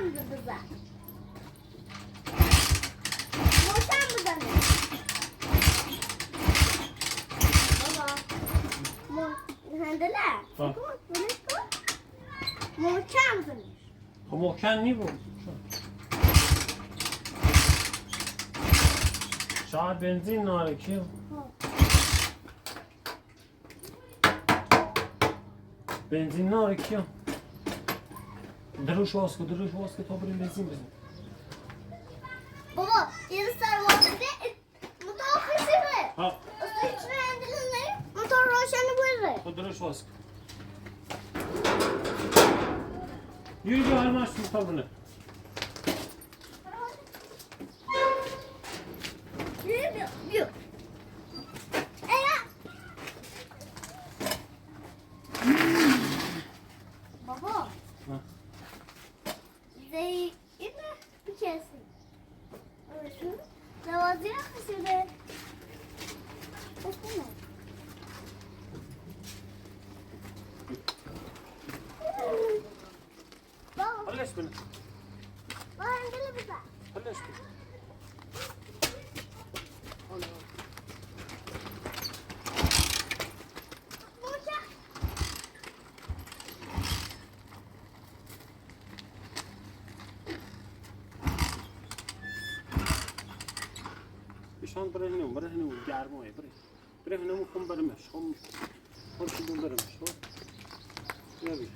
روشن بزن. روشن بزنه. بابا هندله. کن محکم بزنه. خب محکم نی بود. شاید بنزین ناره کیو. بنزین ناره کیو. دروش واس که تا بریم بنزین بزن. بابا یه سر واسه موتور خسیبه. ها. اصلا هیچ هندله نه. موتور روشن بره. خود دروش واس کن. یوری بیا هر ماش موتور بونه. بیا. بابا. زي اینه بکسی. شو؟ دوازی خسیده. بسونه. بابا. حلش بونه. بابا هندله بزن. حلش بونه. شان بره هنو گرمه بره هنو کم برمش کم شدون برمش بیا بیا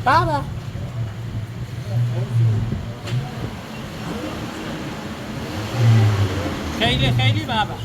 بابا خیلی بابا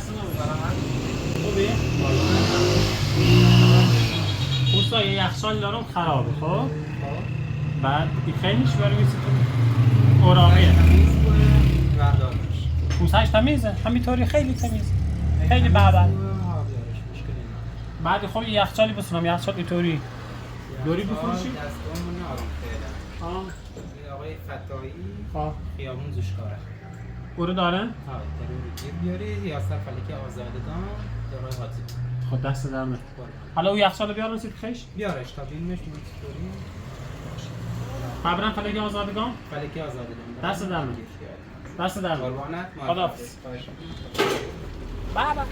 خسته نباشی. خوبی؟ اوستا یه یخچال دارم خرابه خب؟ بعد خیلیش برای میسی تو اوراقیه پوسهش تمیزه همینطوری خیلی تمیزه خیلی بابل بعد خب یه یخچالی بسونم یخچال اینطوری دوری بفروشی؟ آقای فتایی خب خیابون زوشکاره او رو داره؟ ها ضروری بیاری یا فلک آزادگان دارای حاضر خب دست در نکنه حالا او یخچال رو بیارم سید خیش؟ بیارش تا بینمش می‌سپاری قبلا فلک آزادگان؟ فلک آزادگان دست در نکنه دست در نکنه قربانت خداحافظ بابا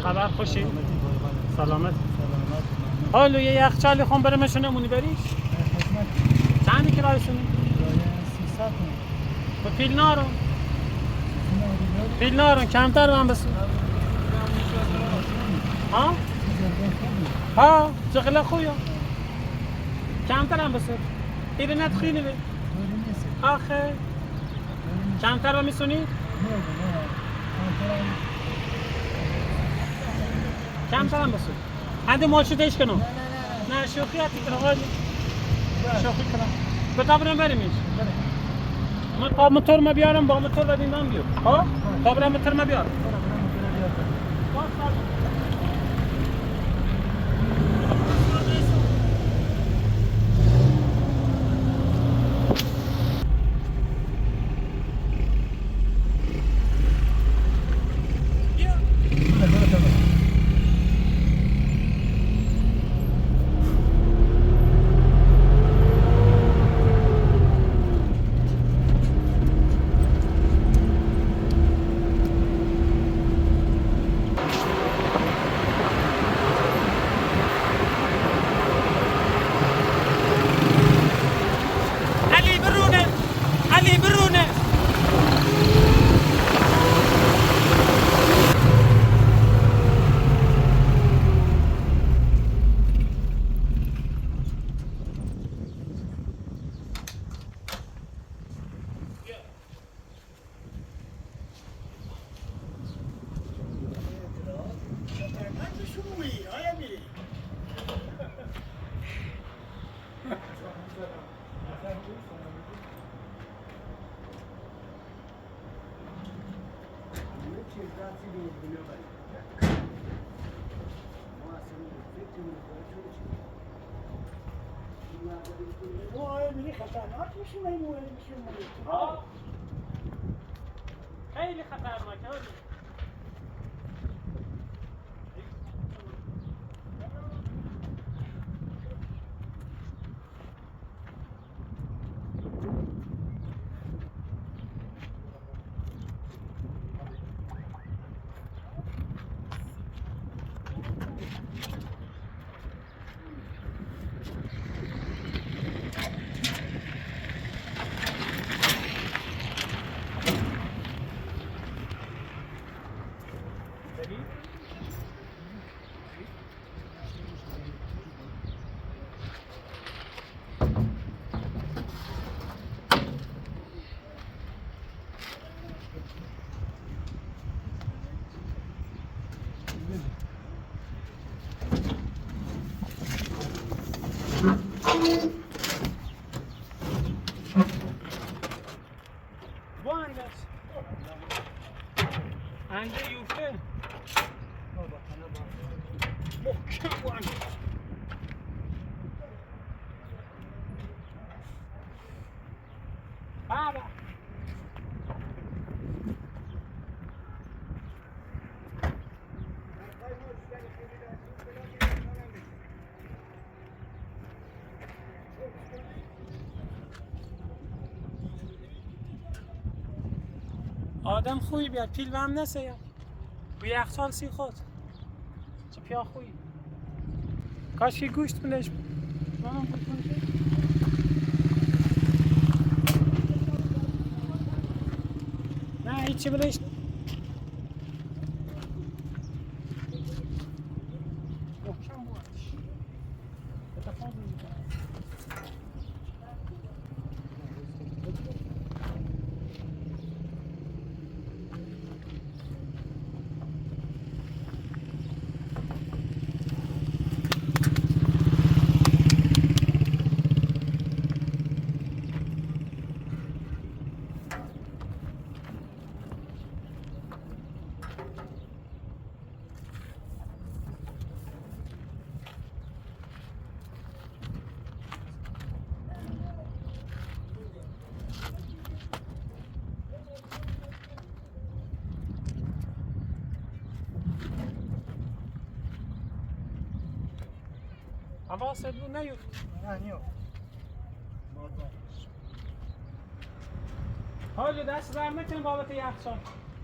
خبر خوشی؟ سلامت حالا یه یخچالی خون برای مشو نمونی بریش؟ چندی کرایشونی؟ 300 با پیل نارون کمتر من بسون ها؟ ها چقدر خویا کمتر هم بسون ایرنت خیلی بی آخه کمتر هم میسونی؟ کمتر هم بسون هنده ماشو دیش کنم نه شوخی حتی کنم آجی شوخی کنم کتا برم بریم ایش من تا موتور ما بیارم با موتور بدین من بیار ها؟ تا برم موتور ما بیارم علی برونه خیلی خطرناکه بابا آدم خوبی بیاد پیل هم نسه یا و یخچال سی خود چه پیا خوبی کاش که گوشت بلش منم گوشت بلش نه هیچی بلش محکم بودش اتفاق میکنه حواست بود نیفت حالی دست در نکنیم بابت یخچال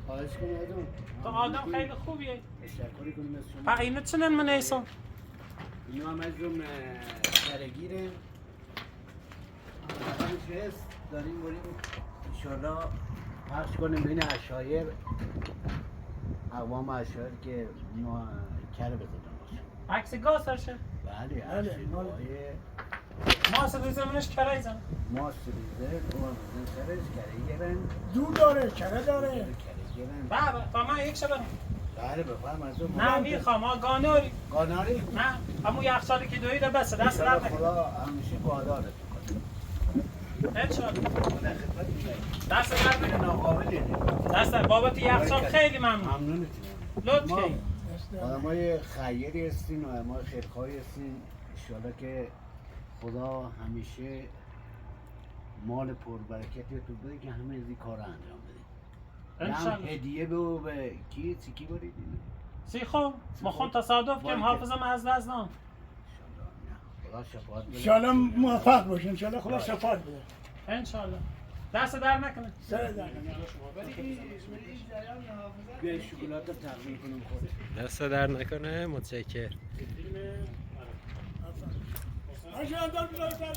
خواهش کنم آدم تو آدم خیلی خوبیه تشکری کنیم از شما فقط چنین من ایسان اینا هم از روم درگیره همونش هست داریم بریم انشالله پخش کنیم بین اشایر اقوام اشایر که ما کره بزنم باشه عکس گاز سرشه بله اشایهای ما سریزمونش کرای زن ما سریزه سرش کره گیرن دور داره کره داره کره گیرن بابا تا من یک شبه بله بفهم از اون نه میخوام ها گانوری قاناری نه همون یخچالی که دویده بس دست در نکنی خدا همیشه بادارت کنه انشالله خدا خدمت میگه دست در نکنی ناقابلی دست در بابت یخچال خیلی ممنون ممنونتون لطفی آدمای خیری هستین و آدمای خیرخواهی هستین انشالله که خدا همیشه مال پربرکتی تو بده که همه از این کار انجام بدین هم انشالله هدیه به کی سیکی برید سیخو مخون تصادف کم حافظم از دست نام خدا شفاعت بده انشالله موفق باشه انشالله خدا شفاعت بده انشالله دست در نکنه سر در کنه. بیا شکلات رو تقدیم کنم خود دست در نکنه متشکر آجان دار بزار سر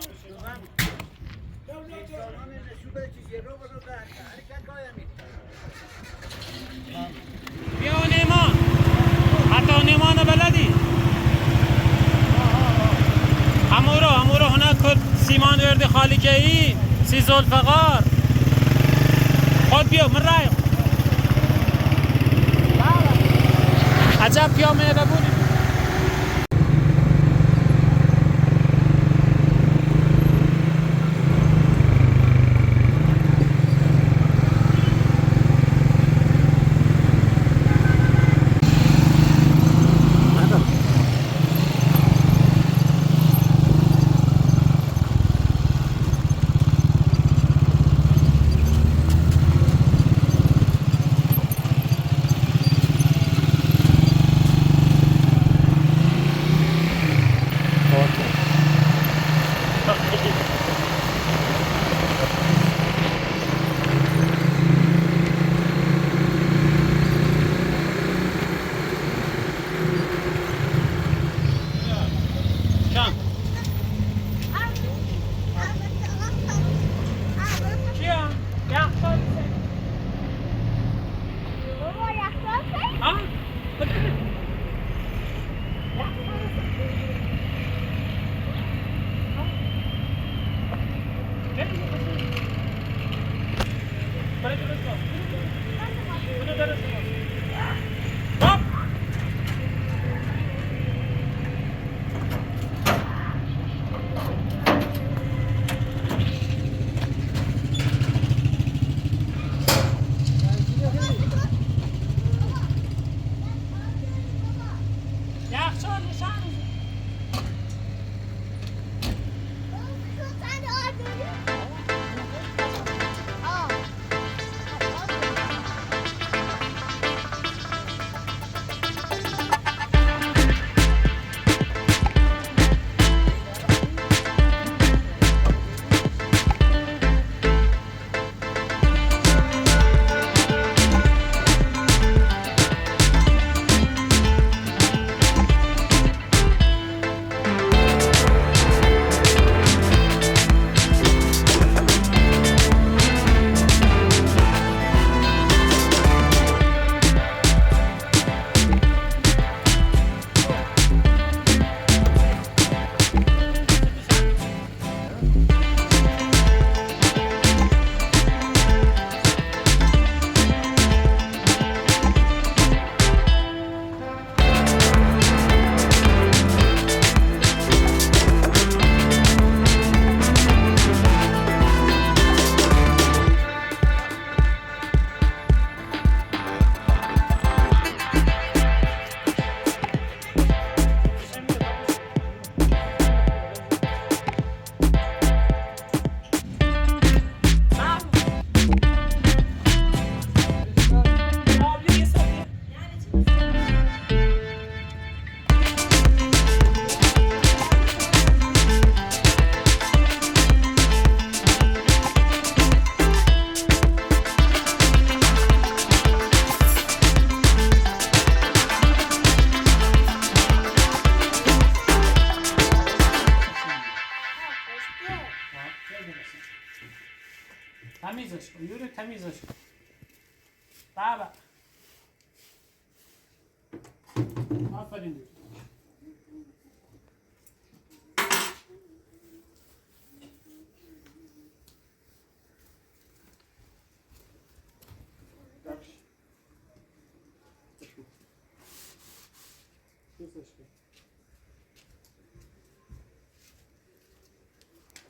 بیا نیمان حتی نیمان بلدی همورو هنر کرد سیمان وردی خالی که ای سی زلفقار خود بیا من رایم عجب بیا میده بودی تمیزش کن یوری تمیزش کن بابا آفرین دیگه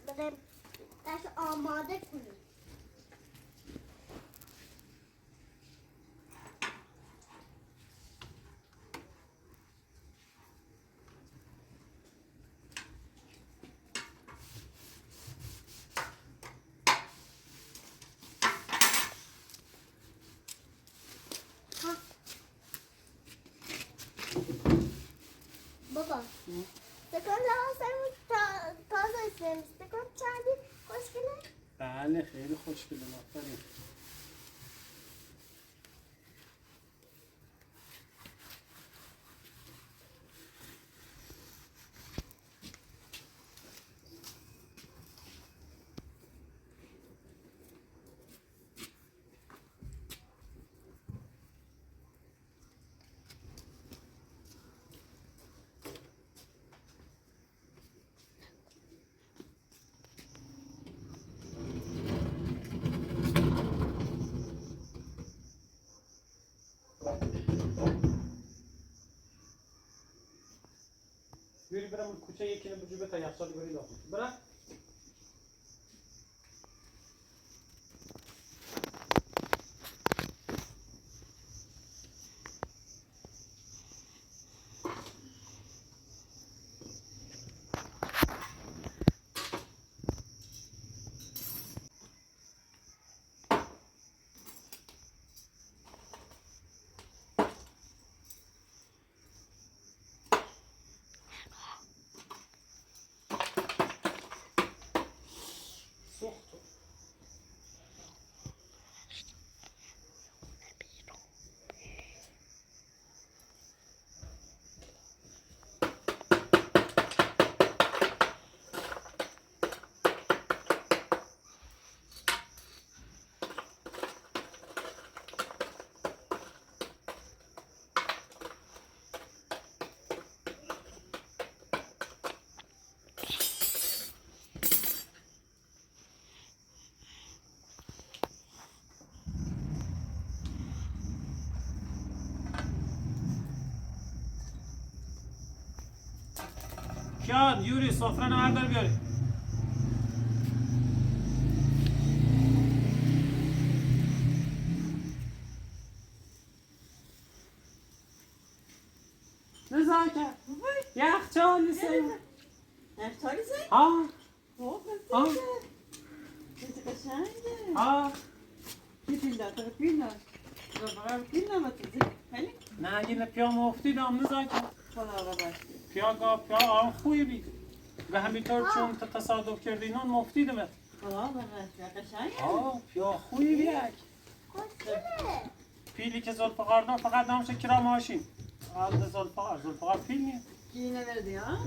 بده دست آماده کنیم. بابا بکن لباسمون تازه استریم بکن چندی خوشگله. بله خیلی خوشگله آفرین یوری برم کوچه یکی نبود جوبه تا یخچال بری داخل برم سخت کیان یوری سفره نهار بیاری نزاکت یخچال نیستیم یخچالی زن؟ ها اوه ها خیلی قشنگه. ها چی پیل داد؟ پیل داد. بابا پیل نمید زی. خیلی نه اینه پیا مفتیدم نزاکت خدا را باشی. پیا آن خوبی بید و همینطور چون تا تصادف کردین اون مفتیدم خدا باشی قشنگه. آه پیا خوبی بیک خوشگله. پیلی که زلفقار دم فقط نامشه کرا ماشین زلفقار پیل نیست کی نمیردی ها؟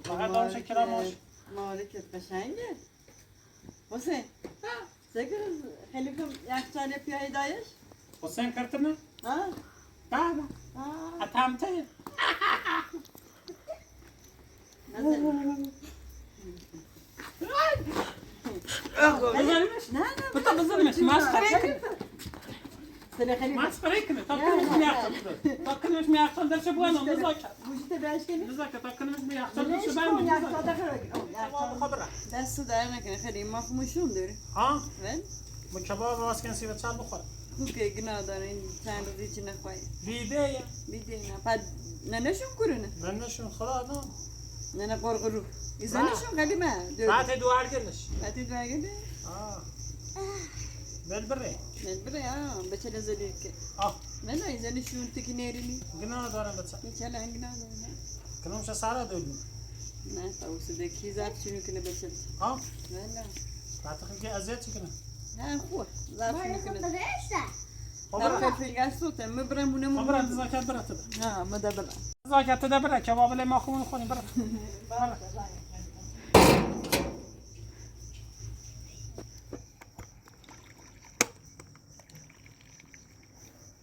فقط نامشه کرا ماشین مالکت قشنگه. حسین سکر خیلی کم یخچال پیایی دایش؟ حسین کرتنه؟ ها؟ بابا آه. اتمته نزن. بزنیمش؟ نه نه بتا بزنیمش مسخره کنه سلی خیلی مسخره کنه تا کنمش میاختم تا کنمش میاختم درشه بوانم نزاکت گوشت برش کنی؟ نزاکت تا کنمش میاختم بلش درشه کن بندم یخچال داخل خبره دستو در نکنه خیلی ما خموشون داری. ها ول؟ با کباب واسکن سیب چال بخوره خوکه گناه داره این چند روزی چی نخواهی. بیده یا بیدی نه پد ننشون کرونه. من نشون خدا نه ننه قرقرو. ایزنشون خیلی من. بعد دوار گلش بعدی دو اگه ده. بل بره بره بچه نزدی که. من ایزنشون تکی نیرینی. گناه دارم بچه میچه لنگ نداره. کنمش سارا دولیم نه تاوسه دکی زرف چونو کنه بچه. نه بعد که ازیت چی کنه نه خوب زرف ما چونو رسم کنه. بدرشته. نه فلفل گستوته مبرم مونه خبره نزاکت بره تو ها مدبر. نزاکت ده بره کباب ما خون خونی بره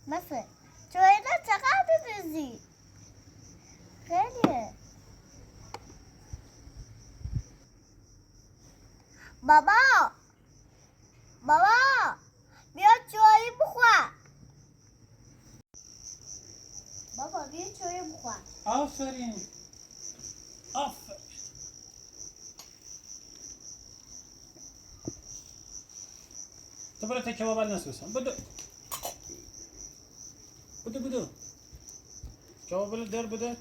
مثل چاینا چقدر دوزی خیلیه بابا بیا چای بخور بابا بیا چای بخور آفرین آفرین تو برو تکه بابل نسوسم بدو کبابل در بده